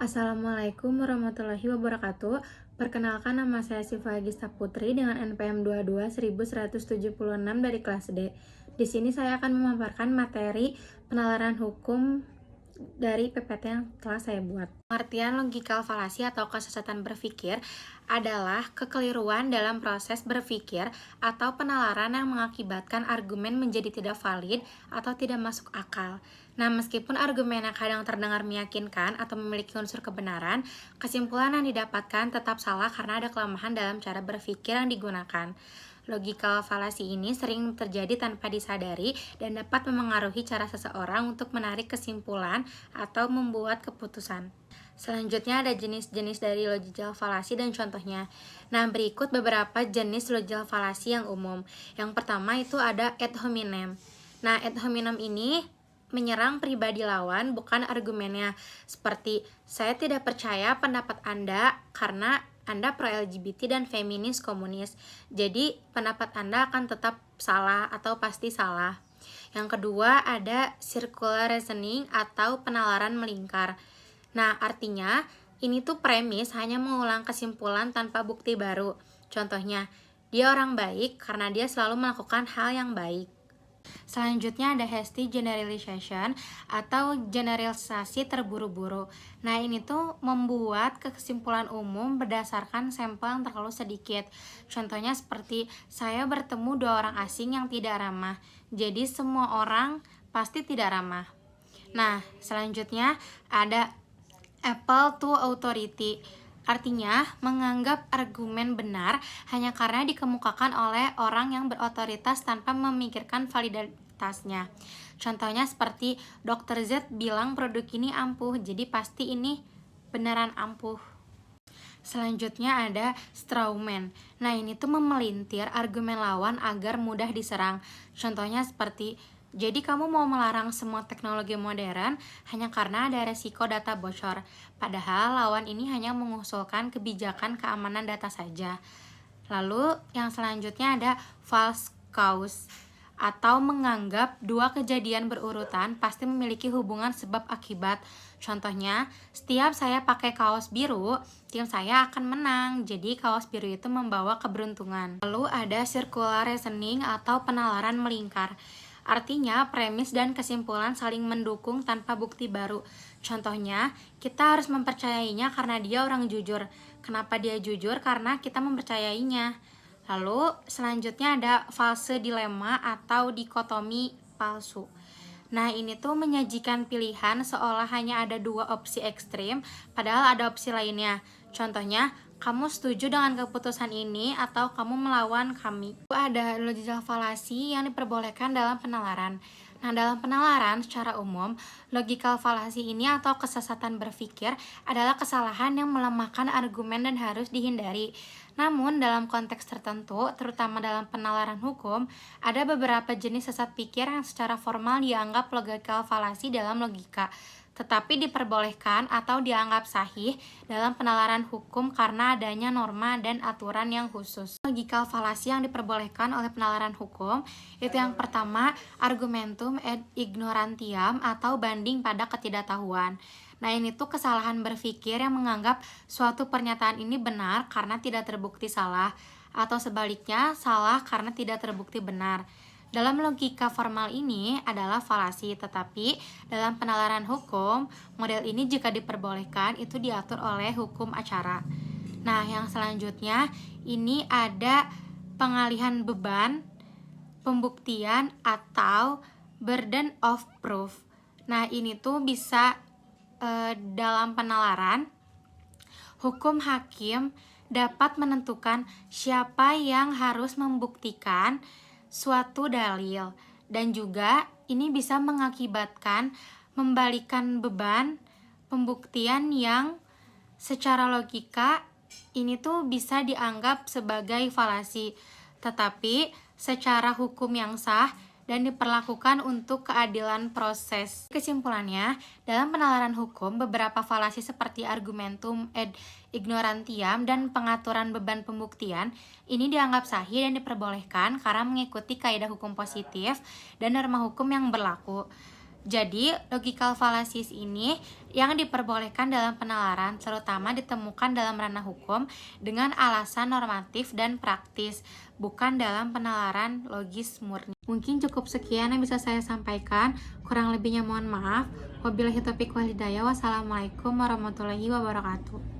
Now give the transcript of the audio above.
Assalamualaikum warahmatullahi wabarakatuh. Perkenalkan, nama saya Siva Agista Putri dengan NPM 22 1176 dari kelas D. Di sini saya akan memaparkan materi penalaran hukum dari PPT yang telah saya buat. Pengertian logikal falasi atau kesesatan berpikir adalah kekeliruan dalam proses berpikir atau penalaran yang mengakibatkan argumen menjadi tidak valid atau tidak masuk akal. Nah, meskipun argumennya kadang terdengar meyakinkan atau memiliki unsur kebenaran, kesimpulan yang didapatkan tetap salah karena ada kelemahan dalam cara berpikir yang digunakan. Logikal falasi ini sering terjadi tanpa disadari dan dapat memengaruhi cara seseorang untuk menarik kesimpulan atau membuat keputusan. Selanjutnya ada jenis-jenis dari logikal falasi dan contohnya. Nah, berikut beberapa jenis logikal falasi yang umum. Yang pertama itu ada ad hominem. Nah, ad hominem ini menyerang pribadi lawan, bukan argumennya. Seperti, saya tidak percaya pendapat Anda karena Anda pro-LGBT dan feminis komunis. Jadi, pendapat Anda akan tetap salah atau pasti salah. Yang kedua, ada circular reasoning atau penalaran melingkar. Nah, artinya, ini tuh premis hanya mengulang kesimpulan tanpa bukti baru. Contohnya, dia orang baik karena dia selalu melakukan hal yang baik. Selanjutnya ada hasty generalization atau generalisasi terburu-buru. Nah, ini tuh membuat kesimpulan umum berdasarkan sampel yang terlalu sedikit. Contohnya seperti, saya bertemu dua orang asing yang tidak ramah, jadi semua orang pasti tidak ramah. Nah, selanjutnya ada appeal to authority. Artinya, menganggap argumen benar hanya karena dikemukakan oleh orang yang berotoritas tanpa memikirkan validitasnya. Contohnya seperti, Dr. Z bilang produk ini ampuh, jadi pasti ini beneran ampuh. Selanjutnya ada strawman. Nah, ini tuh memelintir argumen lawan agar mudah diserang. Contohnya seperti, jadi kamu mau melarang semua teknologi modern hanya karena ada resiko data bocor. Padahal lawan ini hanya mengusulkan kebijakan keamanan data saja. Lalu yang selanjutnya ada false cause atau menganggap dua kejadian berurutan pasti memiliki hubungan sebab akibat. Contohnya, setiap saya pakai kaos biru, tim saya akan menang. Jadi kaos biru itu membawa keberuntungan. Lalu ada circular reasoning atau penalaran melingkar. Artinya, premis dan kesimpulan saling mendukung tanpa bukti baru. Contohnya, kita harus mempercayainya karena dia orang jujur. Kenapa dia jujur? Karena kita mempercayainya. Lalu, selanjutnya ada false dilemma atau dikotomi palsu. Nah, ini tuh menyajikan pilihan seolah hanya ada dua opsi ekstrim, padahal ada opsi lainnya. Contohnya, kamu setuju dengan keputusan ini atau kamu melawan kami. Ada logikal falasi yang diperbolehkan dalam penalaran. Nah, dalam penalaran secara umum, logikal falasi ini atau kesesatan berpikir adalah kesalahan yang melemahkan argumen dan harus dihindari. Namun, dalam konteks tertentu, terutama dalam penalaran hukum, ada beberapa jenis sesat pikir yang secara formal dianggap logikal falasi dalam logika, tetapi diperbolehkan atau dianggap sahih dalam penalaran hukum karena adanya norma dan aturan yang khusus. Logikal falasi yang diperbolehkan oleh penalaran hukum itu yang pertama, argumentum ad ignorantiam atau banding pada ketidaktahuan. Nah, ini tuh kesalahan berpikir yang menganggap suatu pernyataan ini benar karena tidak terbukti salah, atau sebaliknya salah karena tidak terbukti benar. Dalam logika formal ini adalah falasi, tetapi dalam penalaran hukum, model ini jika diperbolehkan itu diatur oleh hukum acara. Nah, yang selanjutnya ini ada pengalihan beban pembuktian atau burden of proof. Nah, ini tuh bisa dalam penalaran, hukum hakim dapat menentukan siapa yang harus membuktikan suatu dalil, dan juga ini bisa mengakibatkan membalikan beban pembuktian yang secara logika ini tuh bisa dianggap sebagai falasi, tetapi secara hukum yang sah dan diperlakukan untuk keadilan proses. Kesimpulannya, dalam penalaran hukum, beberapa falasi seperti argumentum ad ignorantiam dan pengaturan beban pembuktian ini dianggap sahih dan diperbolehkan karena mengikuti kaidah hukum positif dan norma hukum yang berlaku. Jadi, logical fallacies ini yang diperbolehkan dalam penalaran terutama ditemukan dalam ranah hukum dengan alasan normatif dan praktis, bukan dalam penalaran logis murni. Mungkin cukup sekian yang bisa saya sampaikan, kurang lebihnya mohon maaf. Wabillahi taufiq wal hidayah. Wassalamualaikum warahmatullahi wabarakatuh.